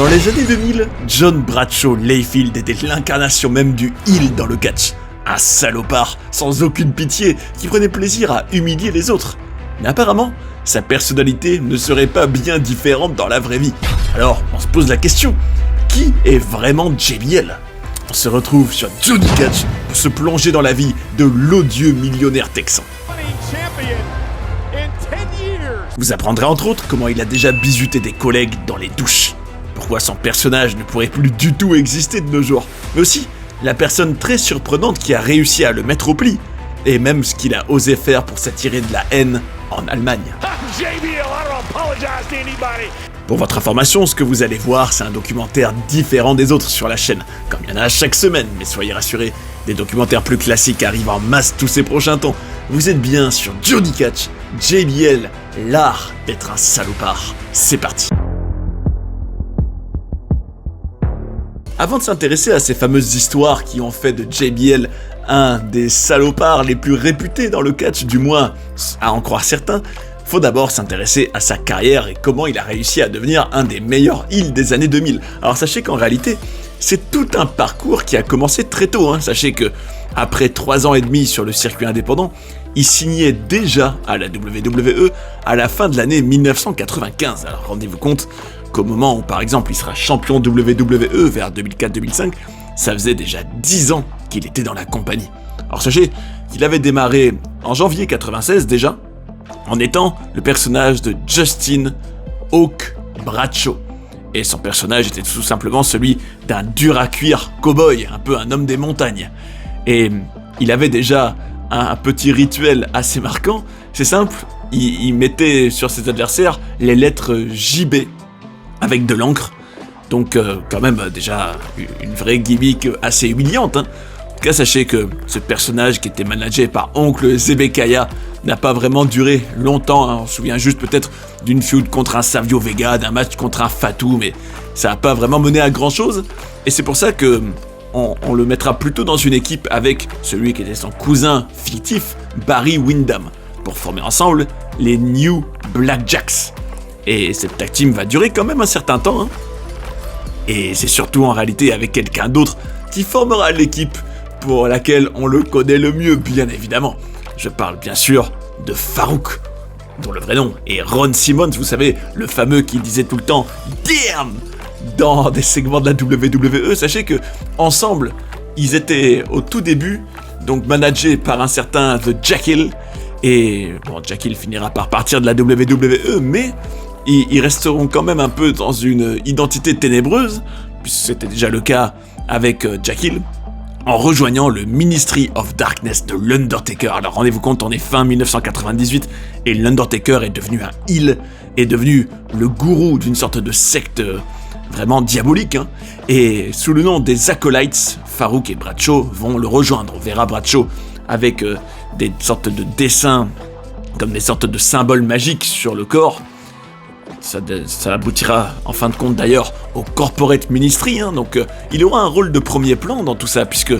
Dans les années 2000, John Bradshaw Layfield était l'incarnation même du heel dans le catch. Un salopard sans aucune pitié qui prenait plaisir à humilier les autres. Mais apparemment, sa personnalité ne serait pas bien différente dans la vraie vie. Alors, on se pose la question, qui est vraiment JBL ? On se retrouve sur Johnny Catch pour se plonger dans la vie de l'odieux millionnaire texan. Vous apprendrez entre autres comment il a déjà bizuté des collègues dans les douches, pourquoi son personnage ne pourrait plus du tout exister de nos jours, mais aussi la personne très surprenante qui a réussi à le mettre au pli, et même ce qu'il a osé faire pour s'attirer de la haine en Allemagne. Pour votre information, ce que vous allez voir, c'est un documentaire différent des autres sur la chaîne, comme il y en a chaque semaine, mais soyez rassurés, des documentaires plus classiques arrivent en masse tous ces prochains temps. Vous êtes bien sur Johnny Catch, JBL, l'art d'être un salopard. C'est parti. Avant de s'intéresser à ces fameuses histoires qui ont fait de JBL un des salopards les plus réputés dans le catch, du moins à en croire certains, faut d'abord s'intéresser à sa carrière et comment il a réussi à devenir un des meilleurs heels des années 2000. Alors sachez qu'en réalité, c'est tout un parcours qui a commencé très tôt. Sachez que après 3 ans et demi sur le circuit indépendant, il signait déjà à la WWE à la fin de l'année 1995. Alors rendez-vous compte qu'au moment où par exemple il sera champion WWE vers 2004-2005, ça faisait déjà 10 ans qu'il était dans la compagnie. Alors sachez qu'il avait démarré en janvier 96 déjà, en étant le personnage de Justin Hawk Bradshaw. Et son personnage était tout simplement celui d'un dur à cuire cow-boy, un peu un homme des montagnes. Et il avait déjà un petit rituel assez marquant, c'est simple, il mettait sur ses adversaires les lettres JB avec de l'encre, donc quand même déjà une vraie gimmick assez humiliante. En tout cas, sachez que ce personnage qui était managé par Oncle Zebekiah n'a pas vraiment duré longtemps. On se souvient juste peut-être d'une feud contre un Savio Vega, d'un match contre un Fatou, mais ça n'a pas vraiment mené à grand chose. Et c'est pour ça que on le mettra plutôt dans une équipe avec celui qui était son cousin fictif, Barry Windham, pour former ensemble les New Blackjacks. Et cette tag team va durer quand même un certain temps. Et c'est surtout en réalité avec quelqu'un d'autre qui formera l'équipe pour laquelle on le connaît le mieux, bien évidemment. Je parle bien sûr de Farouk, dont le vrai nom est Ron Simmons, vous savez, le fameux qui disait tout le temps « Damn !» dans des segments de la WWE. Sachez que ensemble, ils étaient au tout début, donc managés par un certain The Jackal, et bon, Jackal finira par partir de la WWE, mais ils resteront quand même un peu dans une identité ténébreuse, puisque c'était déjà le cas avec Jackal, en rejoignant le Ministry of Darkness de l'Undertaker. Alors rendez-vous compte, on est fin 1998 et l'Undertaker est devenu un heel, est devenu le gourou d'une sorte de secte vraiment diabolique. Et sous le nom des Acolytes, Farouk et Bradshaw vont le rejoindre. On verra Bradshaw avec des sortes de dessins, comme des sortes de symboles magiques sur le corps. Ça aboutira en fin de compte d'ailleurs au Corporate Ministry, donc il aura un rôle de premier plan dans tout ça, puisque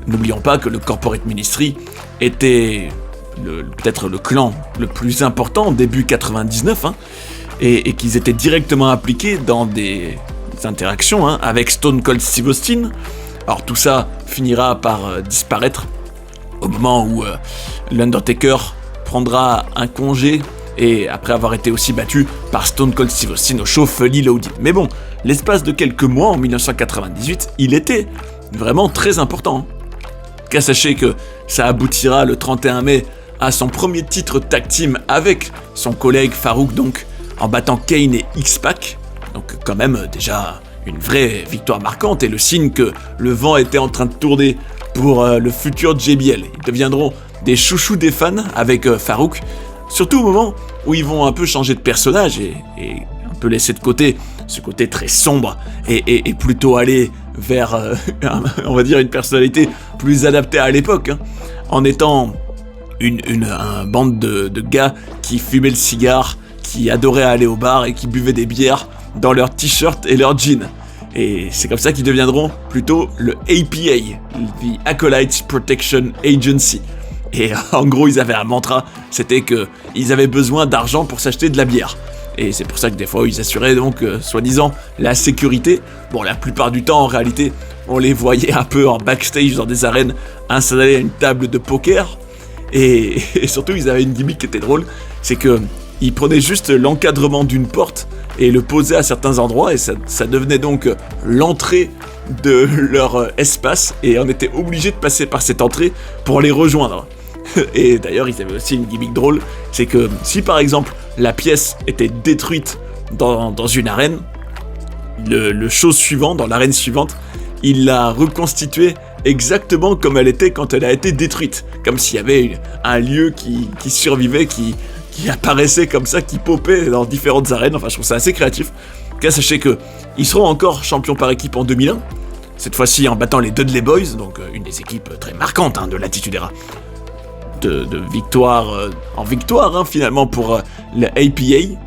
n'oublions pas que le Corporate Ministry était peut-être le clan le plus important début 99, et qu'ils étaient directement impliqués dans des interactions avec Stone Cold Steve Austin. Alors tout ça finira par disparaître au moment où l'Undertaker prendra un congé, et après avoir été aussi battu par Stone Cold Steve Austin au show Fully Loaded. Mais bon, l'espace de quelques mois en 1998, il était vraiment très important. Car sachez que ça aboutira le 31 mai à son premier titre tag team avec son collègue Farouk, donc en battant Kane et X-Pac. Donc quand même déjà une vraie victoire marquante et le signe que le vent était en train de tourner pour le futur JBL. Ils deviendront des chouchous des fans avec Farouk, surtout au moment où ils vont un peu changer de personnage et un peu laisser de côté ce côté très sombre et plutôt aller vers, on va dire, une personnalité plus adaptée à l'époque, en étant une bande de gars qui fumaient le cigare, qui adoraient aller au bar et qui buvaient des bières dans leurs t-shirts et leurs jeans. Et c'est comme ça qu'ils deviendront plutôt le APA, The Acolytes Protection Agency. Et en gros, ils avaient un mantra, c'était qu'ils avaient besoin d'argent pour s'acheter de la bière. et c'est pour ça que des fois ils assuraient donc soi-disant la sécurité. Bon, la plupart du temps en réalité on les voyait un peu en backstage dans des arènes installés à une table de poker, et surtout ils avaient une gimmick qui était drôle, c'est que ils prenaient juste l'encadrement d'une porte et le posaient à certains endroits, et ça devenait donc l'entrée de leur espace, et on était obligé de passer par cette entrée pour les rejoindre. Et d'ailleurs ils avaient aussi une gimmick drôle, c'est que si par exemple la pièce était détruite dans une arène, le show suivant, dans l'arène suivante, il l'a reconstituée exactement comme elle était quand elle a été détruite, comme s'il y avait un lieu qui survivait, qui apparaissait comme ça, qui popait dans différentes arènes. Enfin, je trouve ça assez créatif. En tout cas, sachez que ils seront encore champions par équipe en 2001, cette fois-ci en battant les Dudley Boys, donc une des équipes très marquantes de l'Attitude Era. De victoire en victoire, finalement, pour le APA.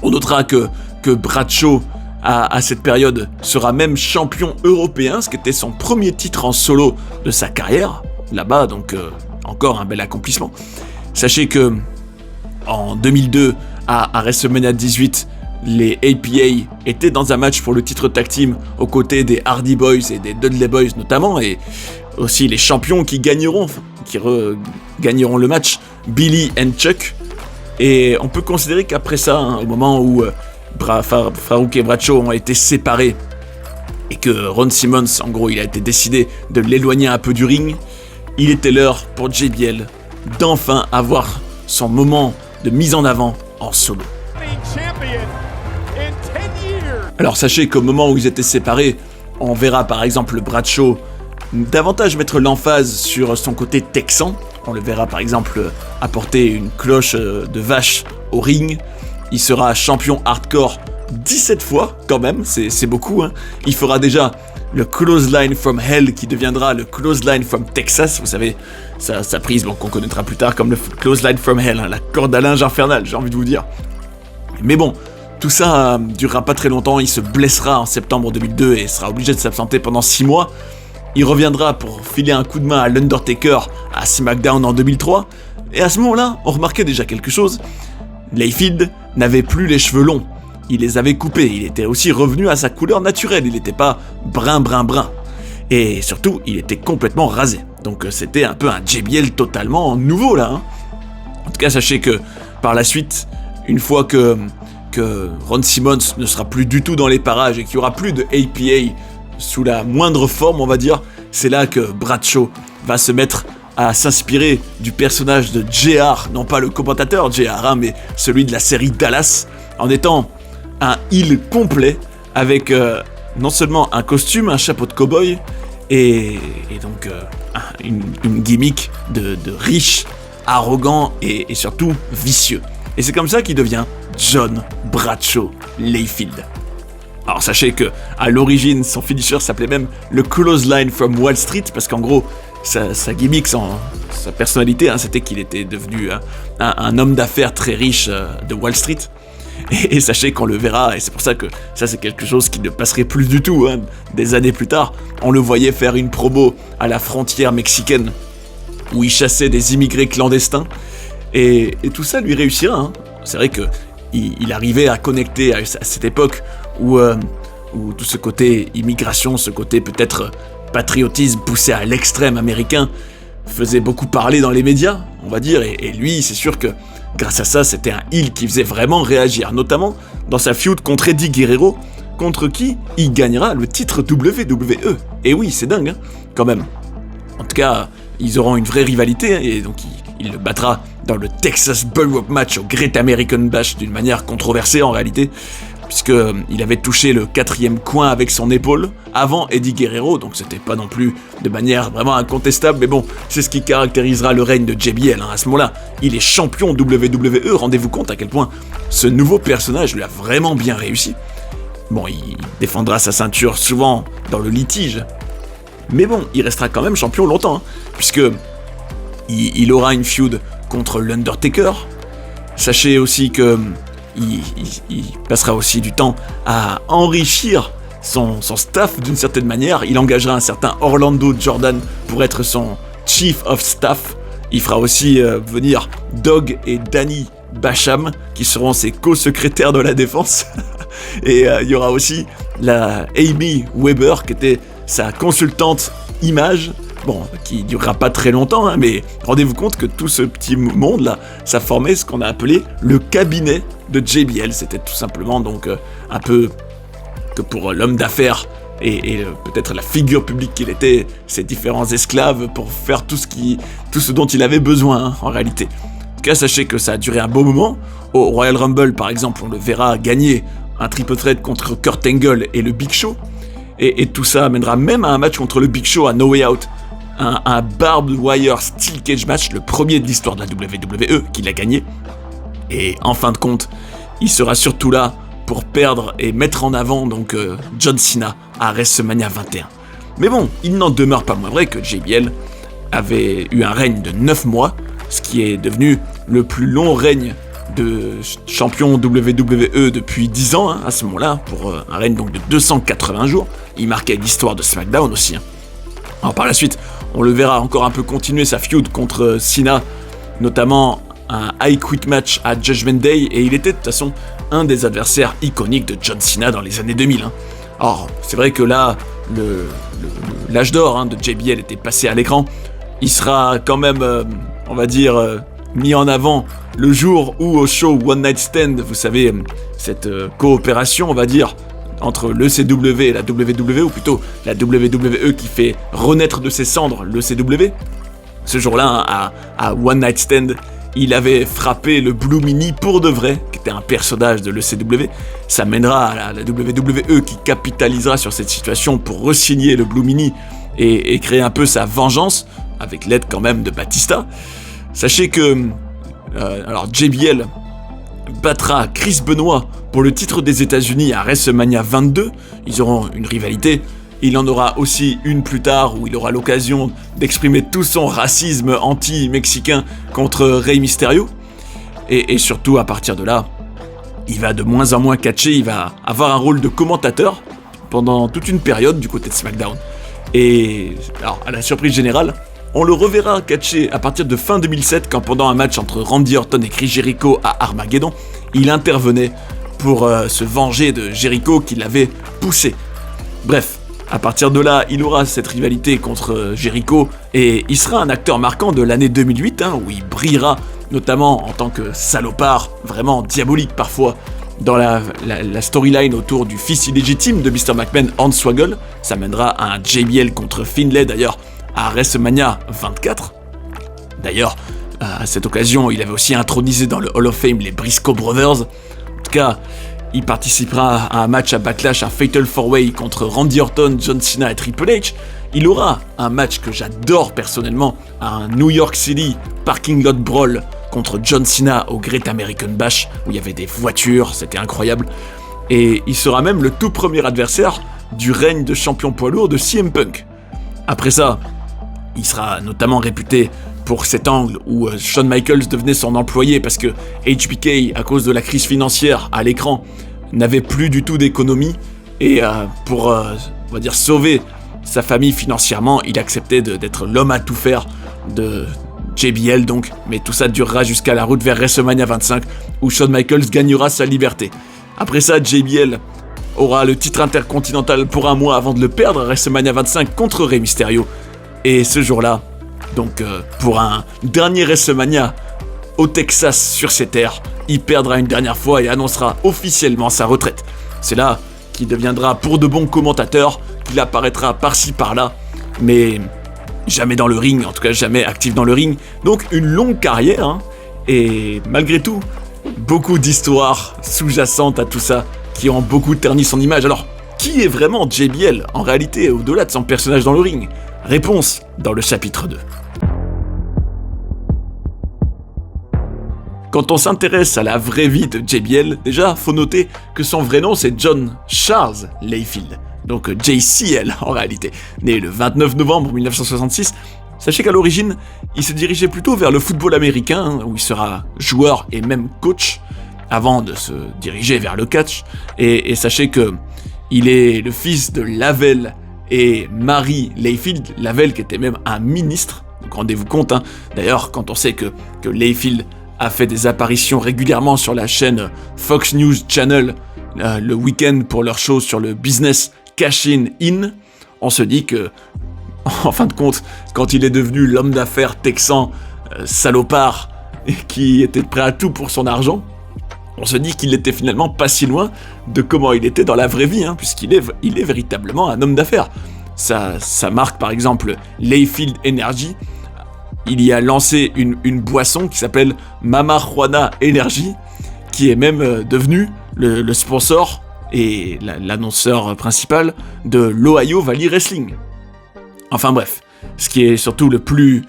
On notera que Bradshaw, à cette période, sera même champion européen, ce qui était son premier titre en solo de sa carrière, là-bas, donc encore un bel accomplissement. Sachez que en 2002, à WrestleMania 18, les APA étaient dans un match pour le titre tag team aux côtés des Hardy Boys et des Dudley Boys notamment, et aussi les champions qui gagneront le match, Billy and Chuck. Et on peut considérer qu'après ça, au moment où Farouk et Bradshaw ont été séparés et que Ron Simmons, en gros, il a été décidé de l'éloigner un peu du ring, il était l'heure pour JBL d'enfin avoir son moment de mise en avant en solo. Alors sachez qu'au moment où ils étaient séparés, on verra par exemple Bradshaw davantage mettre l'emphase sur son côté texan. On le verra par exemple apporter une cloche de vache au ring. Il sera champion hardcore 17 fois quand même, c'est beaucoup. Il fera déjà le Clothesline from Hell qui deviendra le Clothesline from Texas. Vous savez, sa prise qu'on connaîtra plus tard comme le Clothesline from Hell, la corde à linge infernale, j'ai envie de vous dire. Mais bon, tout ça durera pas très longtemps. Il se blessera en septembre 2002 et sera obligé de s'absenter pendant 6 mois. Il reviendra pour filer un coup de main à l'Undertaker à SmackDown en 2003. Et à ce moment-là, on remarquait déjà quelque chose. Layfield n'avait plus les cheveux longs. Il les avait coupés. Il était aussi revenu à sa couleur naturelle. Il n'était pas brun. Et surtout, il était complètement rasé. Donc c'était un peu un JBL totalement nouveau là. En tout cas, sachez que par la suite, une fois que Ron Simmons ne sera plus du tout dans les parages et qu'il n'y aura plus de APA sous la moindre forme, on va dire, c'est là que Bradshaw va se mettre à s'inspirer du personnage de JR, non pas le commentateur JR, mais celui de la série Dallas, en étant un heel complet avec non seulement un costume, un chapeau de cow-boy et donc une gimmick de riche, arrogant et surtout vicieux. Et c'est comme ça qu'il devient John Bradshaw Layfield. Alors sachez que à l'origine, son finisher s'appelait même le Clothesline from Wall Street, parce qu'en gros, sa gimmick, sa personnalité, c'était qu'il était devenu un homme d'affaires très riche de Wall Street. Et sachez qu'on le verra, et c'est pour ça que ça c'est quelque chose qui ne passerait plus du tout, des années plus tard. On le voyait faire une promo à la frontière mexicaine, où il chassait des immigrés clandestins, et tout ça lui réussira. C'est vrai que il arrivait à connecter à cette époque où tout ce côté immigration, ce côté peut-être patriotisme poussé à l'extrême américain faisait beaucoup parler dans les médias, on va dire, et lui, c'est sûr que grâce à ça, c'était un heel qui faisait vraiment réagir, notamment dans sa feud contre Eddie Guerrero, contre qui il gagnera le titre WWE. Et oui, c'est dingue, quand même. En tout cas, ils auront une vraie rivalité, et donc il le battra dans le Texas Bullrope Match au Great American Bash d'une manière controversée en réalité, puisqu'il avait touché le 4e coin avec son épaule avant Eddie Guerrero, donc c'était pas non plus de manière vraiment incontestable, mais bon, c'est ce qui caractérisera le règne de JBL. À ce moment-là, il est champion WWE, rendez-vous compte à quel point ce nouveau personnage lui a vraiment bien réussi. Bon, il défendra sa ceinture souvent dans le litige, mais bon, il restera quand même champion longtemps, puisque il aura une feud contre l'Undertaker. Sachez aussi que il passera aussi du temps à enrichir son staff d'une certaine manière. Il engagera un certain Orlando Jordan pour être son Chief of Staff. Il fera aussi venir Dog et Danny Basham, qui seront ses co-secrétaires de la défense. Et il y aura aussi la Amy Weber, qui était sa consultante image, bon, qui durera pas très longtemps, hein, mais rendez-vous compte que tout ce petit monde-là, ça formait ce qu'on a appelé le cabinet de JBL. C'était tout simplement donc un peu que pour l'homme d'affaires et peut-être la figure publique qu'il était, ses différents esclaves pour faire tout ce dont il avait besoin, hein, en réalité. En tout cas, sachez que ça a duré un beau moment. Au Royal Rumble, par exemple, on le verra gagner un triple threat contre Kurt Angle et le Big Show. Et tout ça amènera même à un match contre le Big Show à No Way Out. Un Barbed Wire Steel Cage match, le premier de l'histoire de la WWE, qu'il a gagné. Et en fin de compte, il sera surtout là pour perdre et mettre en avant donc John Cena à WrestleMania 21. Mais bon, il n'en demeure pas moins vrai que JBL avait eu un règne de 9 mois, ce qui est devenu le plus long règne de champion WWE depuis 10 ans, hein, à ce moment-là, pour un règne donc de 280 jours. Il marquait l'histoire de SmackDown aussi. Hein. Alors par la suite, on le verra encore un peu continuer sa feud contre Cena, notamment un I Quit match à Judgment Day, et il était de toute façon un des adversaires iconiques de John Cena dans les années 2000. Hein. Alors c'est vrai que là, l'âge d'or, hein, de JBL était passé à l'écran. Il sera quand même, on va dire, mis en avant le jour où au show One Night Stand, vous savez, cette coopération, on va dire, entre le CW et la WWE, ou plutôt la WWE qui fait renaître de ses cendres le CW. Ce jour-là, à One Night Stand, il avait frappé le Blue Mini pour de vrai, qui était un personnage de l'ECW. Ça mènera à la WWE qui capitalisera sur cette situation pour re-signer le Blue Mini et créer un peu sa vengeance, avec l'aide quand même de Batista. Sachez que alors JBL battra Chris Benoit pour le titre des États-Unis à WrestleMania 22. Ils auront une rivalité. Il en aura aussi une plus tard où il aura l'occasion d'exprimer tout son racisme anti-mexicain contre Rey Mysterio. Et surtout, à partir de là, il va de moins en moins catcher. Il va avoir un rôle de commentateur pendant toute une période du côté de SmackDown. Et alors, à la surprise générale, on le reverra catcher à partir de fin 2007 quand pendant un match entre Randy Orton et Chris Jericho à Armageddon, il intervenait pour se venger de Jericho qui l'avait poussé. Bref, à partir de là, il aura cette rivalité contre Jericho et il sera un acteur marquant de l'année 2008, hein, où il brillera notamment en tant que salopard, vraiment diabolique parfois, dans la storyline autour du fils illégitime de Mr. McMahon, Hornswoggle. Ça mènera à un JBL contre Finlay d'ailleurs à WrestleMania 24. D'ailleurs, à cette occasion, il avait aussi intronisé dans le Hall of Fame les Briscoe Brothers. En tout cas, il participera à un match à Backlash, un Fatal 4-Way contre Randy Orton, John Cena et Triple H. Il aura un match que j'adore personnellement, un New York City Parking Lot Brawl contre John Cena au Great American Bash, où il y avait des voitures, c'était incroyable. Et il sera même le tout premier adversaire du règne de champion poids lourd de CM Punk. Après ça, il sera notamment réputé pour cet angle où Shawn Michaels devenait son employé parce que HBK, à cause de la crise financière à l'écran, n'avait plus du tout d'économie et pour, on va dire, sauver sa famille financièrement, il acceptait d'être l'homme à tout faire de JBL donc, mais tout ça durera jusqu'à la route vers WrestleMania 25 où Shawn Michaels gagnera sa liberté. Après ça, JBL aura le titre intercontinental pour un mois avant de le perdre à WrestleMania 25 contre Rey Mysterio. Et ce jour-là, donc pour un dernier WrestleMania au Texas sur ses terres, il perdra une dernière fois et annoncera officiellement sa retraite. C'est là qu'il deviendra pour de bons commentateurs, qu'il apparaîtra par-ci par-là, mais jamais dans le ring, en tout cas jamais actif dans le ring. Donc une longue carrière, hein, et malgré tout, beaucoup d'histoires sous-jacentes à tout ça qui ont beaucoup terni son image. Alors, qui est vraiment JBL en réalité au-delà de son personnage dans le ring ? Réponse dans le chapitre 2. Quand on s'intéresse à la vraie vie de JBL, déjà, faut noter que son vrai nom c'est John Charles Layfield, donc JCL en réalité, né le 29 novembre 1966. Sachez qu'à l'origine, il se dirigeait plutôt vers le football américain, où il sera joueur et même coach, avant de se diriger vers le catch, et sachez que il est le fils de Lavelle et Mary Layfield, Lavelle qui était même un ministre, donc rendez-vous compte, hein. D'ailleurs quand on sait que Layfield a fait des apparitions régulièrement sur la chaîne Fox News Channel le week-end pour leur show sur le business Cash In, on se dit que, en fin de compte, quand il est devenu l'homme d'affaires texan salopard et qui était prêt à tout pour son argent, on se dit qu'il était finalement pas si loin de comment il était dans la vraie vie, puisqu'il est véritablement un homme d'affaires. Sa marque, par exemple, Layfield Energy, il y a lancé une boisson qui s'appelle Mama Juana Energy, qui est même devenu le sponsor et l'annonceur principal de l'Ohio Valley Wrestling. Enfin bref, ce qui est surtout le plus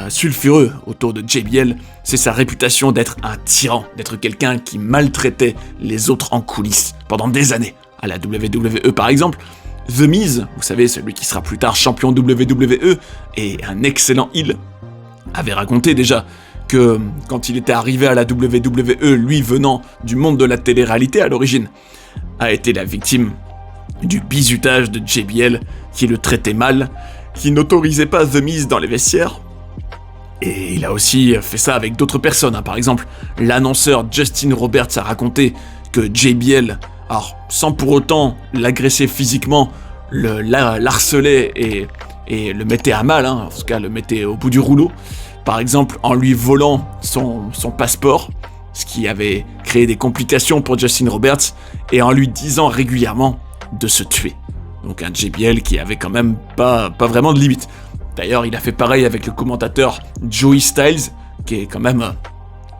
sulfureux autour de JBL, c'est sa réputation d'être un tyran, d'être quelqu'un qui maltraitait les autres en coulisses pendant des années. À la WWE par exemple, The Miz, vous savez, celui qui sera plus tard champion WWE et un excellent heel, avait raconté déjà que quand il était arrivé à la WWE, lui venant du monde de la télé-réalité à l'origine, a été la victime du bizutage de JBL qui le traitait mal, qui n'autorisait pas The Miz dans les vestiaires. Et il a aussi fait ça avec d'autres personnes. Par exemple, l'annonceur Justin Roberts a raconté que JBL, alors sans pour autant l'agresser physiquement, l'harcelait et le mettait à mal, en tout cas le mettait au bout du rouleau. Par exemple, en lui volant son passeport, ce qui avait créé des complications pour Justin Roberts, et en lui disant régulièrement de se tuer. Donc un JBL qui avait quand même pas vraiment de limite. D'ailleurs, il a fait pareil avec le commentateur Joey Styles, qui est quand même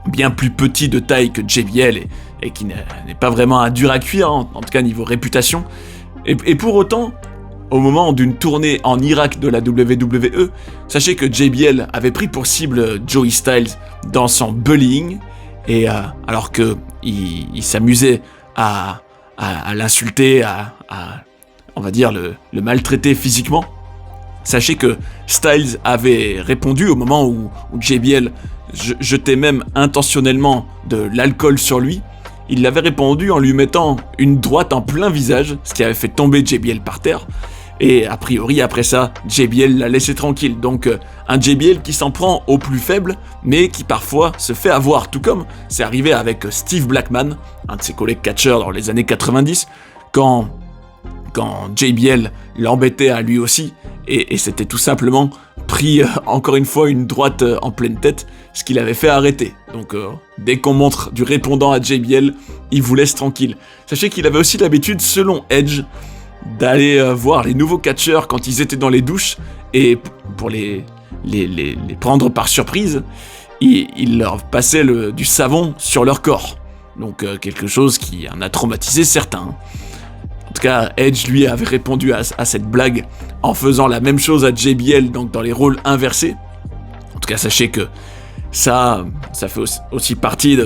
bien plus petit de taille que JBL et qui n'est pas vraiment un dur à cuire, en tout cas niveau réputation. Et pour autant, au moment d'une tournée en Irak de la WWE, sachez que JBL avait pris pour cible Joey Styles dans son bullying, et alors que il s'amusait à l'insulter, à on va dire le maltraiter physiquement. Sachez que Styles avait répondu au moment où JBL jetait même intentionnellement de l'alcool sur lui. Il l'avait répondu en lui mettant une droite en plein visage, ce qui avait fait tomber JBL par terre. Et a priori, après ça, JBL l'a laissé tranquille. Donc un JBL qui s'en prend au plus faible, mais qui parfois se fait avoir. Tout comme c'est arrivé avec Steve Blackman, un de ses collègues catcheurs dans les années 90, quand JBL l'embêtait à lui aussi, et c'était tout simplement pris encore une fois une droite en pleine tête, ce qui l'avait fait arrêter. Donc dès qu'on montre du répondant à JBL, il vous laisse tranquille. Sachez qu'il avait aussi l'habitude, selon Edge, d'aller voir les nouveaux catcheurs quand ils étaient dans les douches, et pour les prendre par surprise, il leur passait du savon sur leur corps. Donc quelque chose qui en a traumatisé certains. En tout cas, Edge, lui, avait répondu à cette blague en faisant la même chose à JBL, donc dans les rôles inversés. En tout cas, sachez que ça fait aussi partie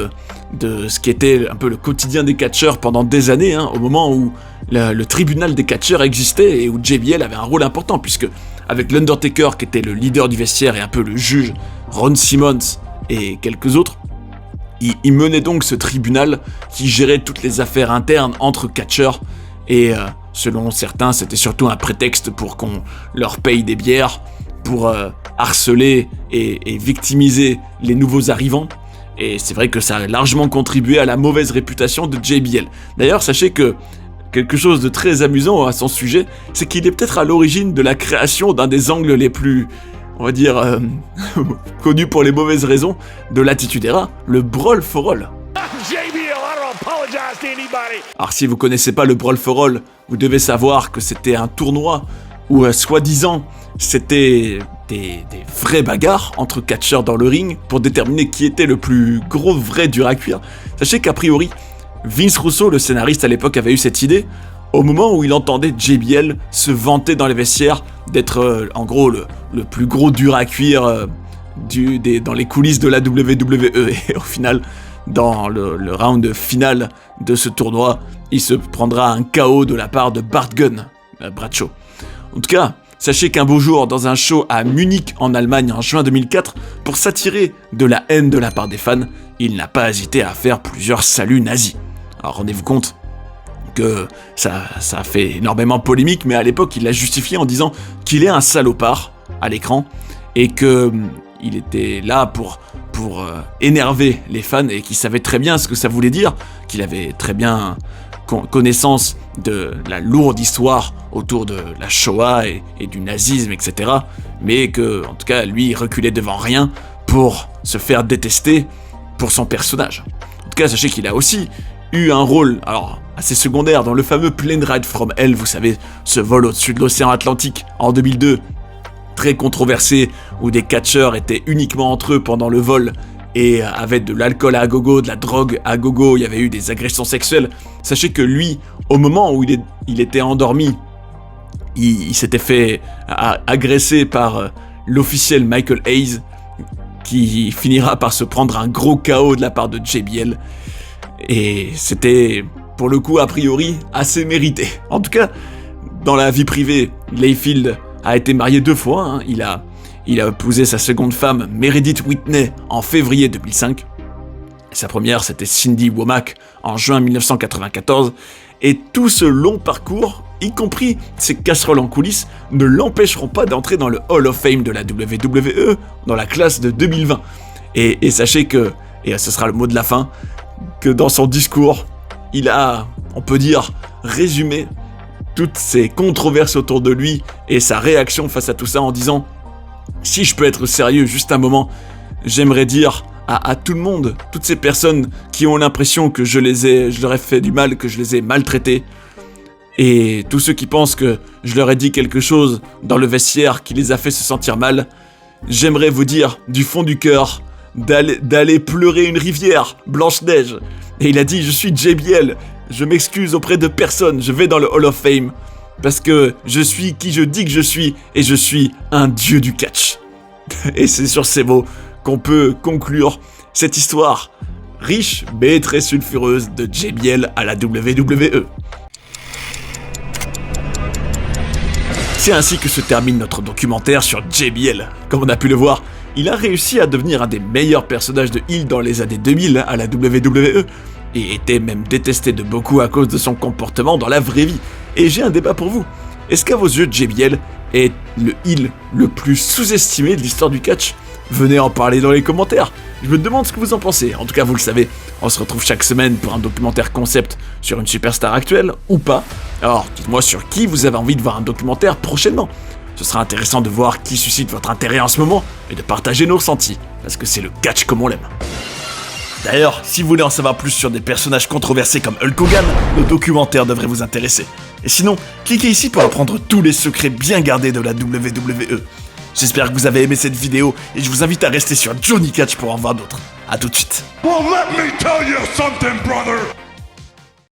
de ce qui était un peu le quotidien des catcheurs pendant des années, au moment où le tribunal des catcheurs existait et où JBL avait un rôle important, puisque avec l'Undertaker, qui était le leader du vestiaire et un peu le juge, Ron Simmons et quelques autres, il menait donc ce tribunal qui gérait toutes les affaires internes entre catcheurs. Et selon certains, c'était surtout un prétexte pour qu'on leur paye des bières, pour harceler et victimiser les nouveaux arrivants. Et c'est vrai que ça a largement contribué à la mauvaise réputation de JBL. D'ailleurs, sachez que quelque chose de très amusant à son sujet, c'est qu'il est peut-être à l'origine de la création d'un des angles les plus, on va dire, connus pour les mauvaises raisons de l'Attitude Era, le Brawl for All. Alors si vous connaissez pas le Brawl for All, vous devez savoir que c'était un tournoi où soi-disant c'était des vraies bagarres entre catcheurs dans le ring pour déterminer qui était le plus gros vrai dur à cuire. Sachez qu'a priori, Vince Russo, le scénariste à l'époque, avait eu cette idée au moment où il entendait JBL se vanter dans les vestiaires d'être en gros le plus gros dur à cuire dans les coulisses de la WWE. Et au final, dans le round final de ce tournoi, il se prendra un KO de la part de Bart Gunn, Bradshaw. En tout cas, sachez qu'un beau jour, dans un show à Munich en Allemagne en juin 2004, pour s'attirer de la haine de la part des fans, il n'a pas hésité à faire plusieurs saluts nazis. Alors rendez-vous compte que ça a fait énormément polémique, mais à l'époque il l'a justifié en disant qu'il est un salopard à l'écran et que il était là pour pour énerver les fans et qui savait très bien ce que ça voulait dire, qu'il avait très bien connaissance de la lourde histoire autour de la Shoah et du nazisme, etc. Mais que, en tout cas, lui, il reculait devant rien pour se faire détester pour son personnage. En tout cas, sachez qu'il a aussi eu un rôle, alors, assez secondaire dans le fameux Plane Ride from Hell, vous savez, ce vol au-dessus de l'océan Atlantique en 2002, très controversé, où des catcheurs étaient uniquement entre eux pendant le vol et avaient de l'alcool à gogo, de la drogue à gogo, il y avait eu des agressions sexuelles. Sachez que lui, au moment où il était endormi, il s'était fait agresser par l'officiel Michael Hayes, qui finira par se prendre un gros KO de la part de JBL. Et c'était, pour le coup, a priori, assez mérité. En tout cas, dans la vie privée, Layfield a été marié 2 fois. Hein. Il a épousé sa seconde femme, Meredith Whitney, en février 2005. Sa première, c'était Cindy Womack, en juin 1994. Et tout ce long parcours, y compris ses casseroles en coulisses, ne l'empêcheront pas d'entrer dans le Hall of Fame de la WWE, dans la classe de 2020. Et sachez que, et ce sera le mot de la fin, que dans son discours, il a, on peut dire, résumé toutes ces controverses autour de lui et sa réaction face à tout ça en disant « Si je peux être sérieux juste un moment, j'aimerais dire à tout le monde, toutes ces personnes qui ont l'impression que je leur ai fait du mal, que je les ai maltraités, et tous ceux qui pensent que je leur ai dit quelque chose dans le vestiaire qui les a fait se sentir mal, j'aimerais vous dire du fond du cœur d'aller pleurer une rivière, Blanche-Neige. » Et il a dit « Je suis JBL, je m'excuse auprès de personne, je vais dans le Hall of Fame, parce que je suis qui je dis que je suis, et je suis un dieu du catch. » Et c'est sur ces mots qu'on peut conclure cette histoire riche mais très sulfureuse de JBL à la WWE. C'est ainsi que se termine notre documentaire sur JBL. Comme on a pu le voir, il a réussi à devenir un des meilleurs personnages de heel dans les années 2000 à la WWE, et était même détesté de beaucoup à cause de son comportement dans la vraie vie. Et j'ai un débat pour vous. Est-ce qu'à vos yeux, JBL est le heel le plus sous-estimé de l'histoire du catch ? Venez en parler dans les commentaires. Je me demande ce que vous en pensez. En tout cas, vous le savez, on se retrouve chaque semaine pour un documentaire concept sur une superstar actuelle, ou pas. Alors, dites-moi sur qui vous avez envie de voir un documentaire prochainement. Ce sera intéressant de voir qui suscite votre intérêt en ce moment, et de partager nos ressentis, parce que c'est le catch comme on l'aime. D'ailleurs, si vous voulez en savoir plus sur des personnages controversés comme Hulk Hogan, le documentaire devrait vous intéresser. Et sinon, cliquez ici pour apprendre tous les secrets bien gardés de la WWE. J'espère que vous avez aimé cette vidéo et je vous invite à rester sur Johnny Catch pour en voir d'autres. A tout de suite. Well, let me tell you something, brother.